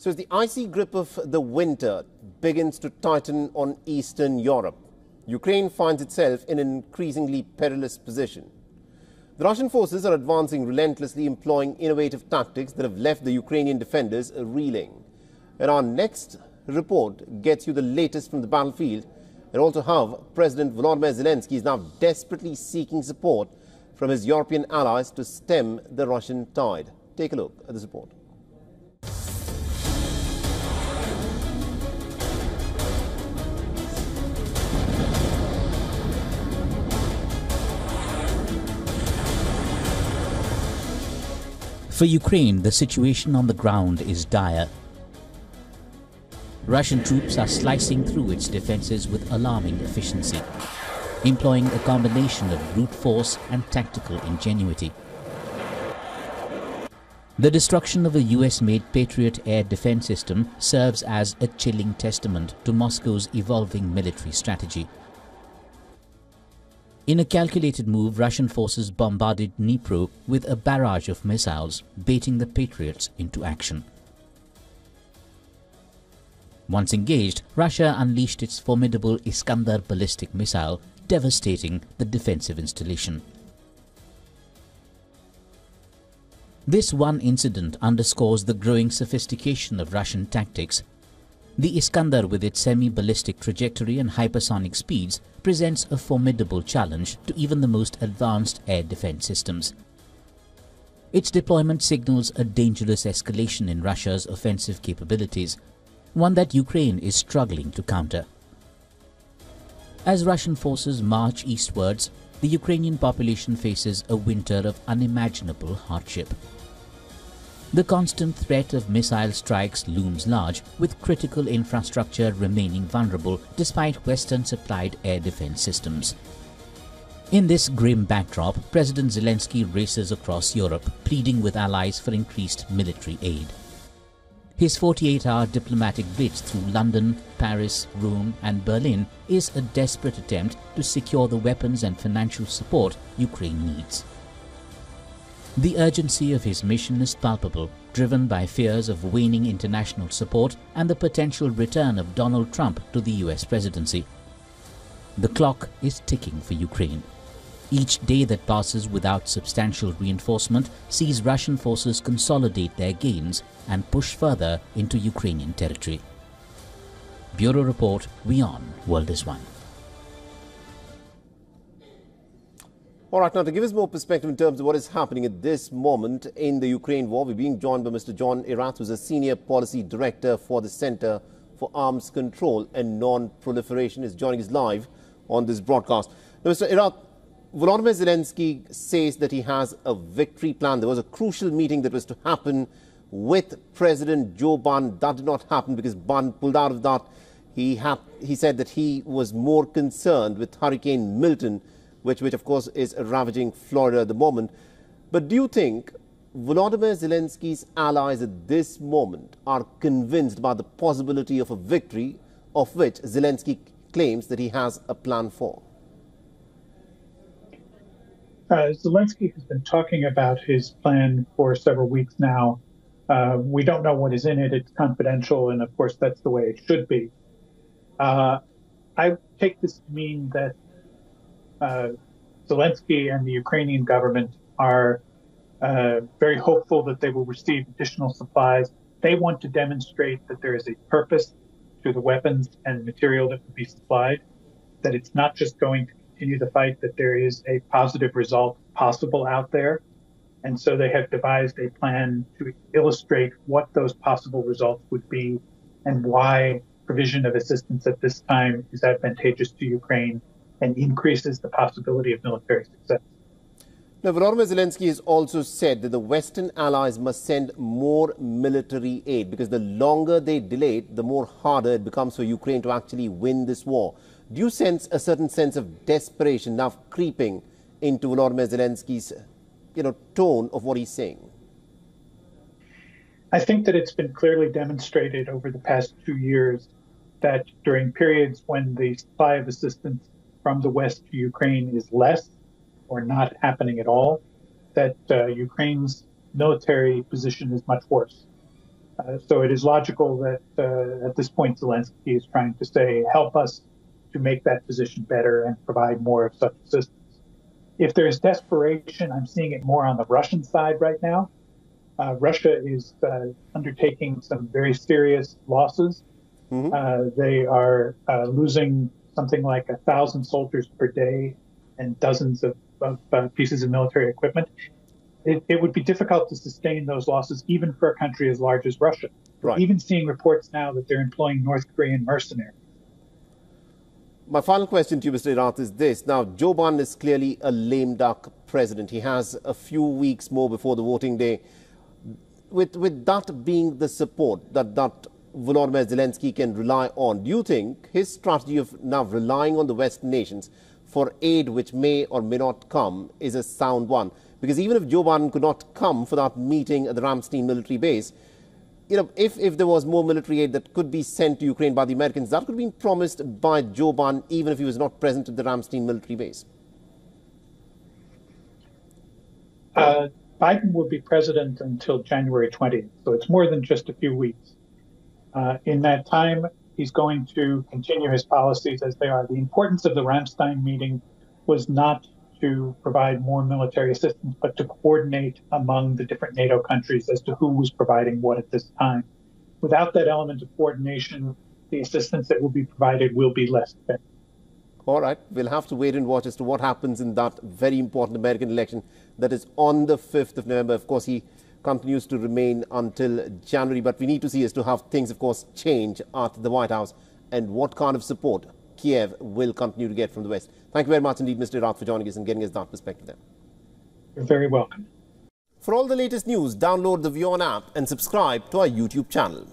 So as the icy grip of the winter begins to tighten on Eastern Europe, Ukraine finds itself in an increasingly perilous position. The Russian forces are advancing relentlessly, employing innovative tactics that have left the Ukrainian defenders reeling. And our next report gets you the latest from the battlefield, and also how President Volodymyr Zelensky is now desperately seeking support from his European allies to stem the Russian tide. Take a look at this report. For Ukraine, the situation on the ground is dire. Russian troops are slicing through its defenses with alarming efficiency, employing a combination of brute force and tactical ingenuity. The destruction of a US-made Patriot air defense system serves as a chilling testament to Moscow's evolving military strategy. In a calculated move, Russian forces bombarded Dnipro with a barrage of missiles, baiting the Patriots into action. Once engaged, Russia unleashed its formidable Iskander ballistic missile, devastating the defensive installation. This one incident underscores the growing sophistication of Russian tactics. The Iskander, with its semi-ballistic trajectory and hypersonic speeds, presents a formidable challenge to even the most advanced air defense systems. Its deployment signals a dangerous escalation in Russia's offensive capabilities, one that Ukraine is struggling to counter. As Russian forces march eastwards, the Ukrainian population faces a winter of unimaginable hardship. The constant threat of missile strikes looms large, with critical infrastructure remaining vulnerable despite Western-supplied air defense systems. In this grim backdrop, President Zelensky races across Europe, pleading with allies for increased military aid. His 48-hour diplomatic blitz through London, Paris, Rome and Berlin is a desperate attempt to secure the weapons and financial support Ukraine needs. The urgency of his mission is palpable, driven by fears of waning international support and the potential return of Donald Trump to the US presidency. The clock is ticking for Ukraine. Each day that passes without substantial reinforcement sees Russian forces consolidate their gains and push further into Ukrainian territory. Bureau Report, WION World is One. All right, now to give us more perspective in terms of what is happening at this moment in the Ukraine war, we're being joined by Mr. John Keir, who's a Senior Policy Director for the Center for Arms Control and Non-Proliferation, is joining us live on this broadcast. Now, Mr. Keir, Volodymyr Zelensky says that he has a victory plan. There was a crucial meeting that was to happen with President Joe Biden. That did not happen because Biden pulled out of that. He said that he was more concerned with Hurricane Milton, which of course is ravaging Florida at the moment. But do you think Volodymyr Zelensky's allies at this moment are convinced about the possibility of a victory, of which Zelensky claims that he has a plan for? Zelensky has been talking about his plan for several weeks now. We don't know what is in it. It's confidential, and of course that's the way it should be. I take this to mean that Zelensky and the Ukrainian government are very hopeful that they will receive additional supplies. They want to demonstrate that there is a purpose to the weapons and material that will be supplied, that it's not just going to continue the fight, that there is a positive result possible out there. And so they have devised a plan to illustrate what those possible results would be and why provision of assistance at this time is advantageous to Ukraine and increases the possibility of military success. Now, Volodymyr Zelensky has also said that the Western allies must send more military aid because the longer they delay it, the more harder it becomes for Ukraine to actually win this war. Do you sense a certain sense of desperation now creeping into Volodymyr Zelensky's tone of what he's saying? I think that it's been clearly demonstrated over the past 2 years that during periods when the supply of assistance from the West to Ukraine is less or not happening at all, that Ukraine's military position is much worse. So it is logical that at this point Zelensky is trying to say, help us to make that position better and provide more of such assistance. If there's desperation, I'm seeing it more on the Russian side right now. Russia is undertaking some very serious losses. They are losing something like 1,000 soldiers per day and dozens of pieces of military equipment. It would be difficult to sustain those losses even for a country as large as Russia. Right. We're even seeing reports now that they're employing North Korean mercenaries. My final question to you, Mr. Rutte, is this. Now, Joe Biden is clearly a lame duck president. He has a few weeks more before the voting day. With that being the support that Volodymyr Zelensky can rely on, do you think his strategy of now relying on the Western nations for aid which may or may not come is a sound one? Because even if Joe Biden could not come for that meeting at the Ramstein military base, you know, if there was more military aid that could be sent to Ukraine by the Americans, that could have been promised by Joe Biden even if he was not present at the Ramstein military base. Biden will be president until January 20th, so it's more than just a few weeks. In that time, he's going to continue his policies as they are. The importance of the Ramstein meeting was not to provide more military assistance, but to coordinate among the different NATO countries as to who was providing what at this time. Without that element of coordination, the assistance that will be provided will be less effective. All right, we'll have to wait and watch as to what happens in that very important American election that is on the 5th of November. Of course, he continues to remain until January, but we need to see as to how things, of course, change at the White House and what kind of support Kiev will continue to get from the West. Thank you very much indeed, Mr. Rutte, for joining us and getting us that perspective there. You're very welcome. For all the latest news, download the WION app and subscribe to our YouTube channel.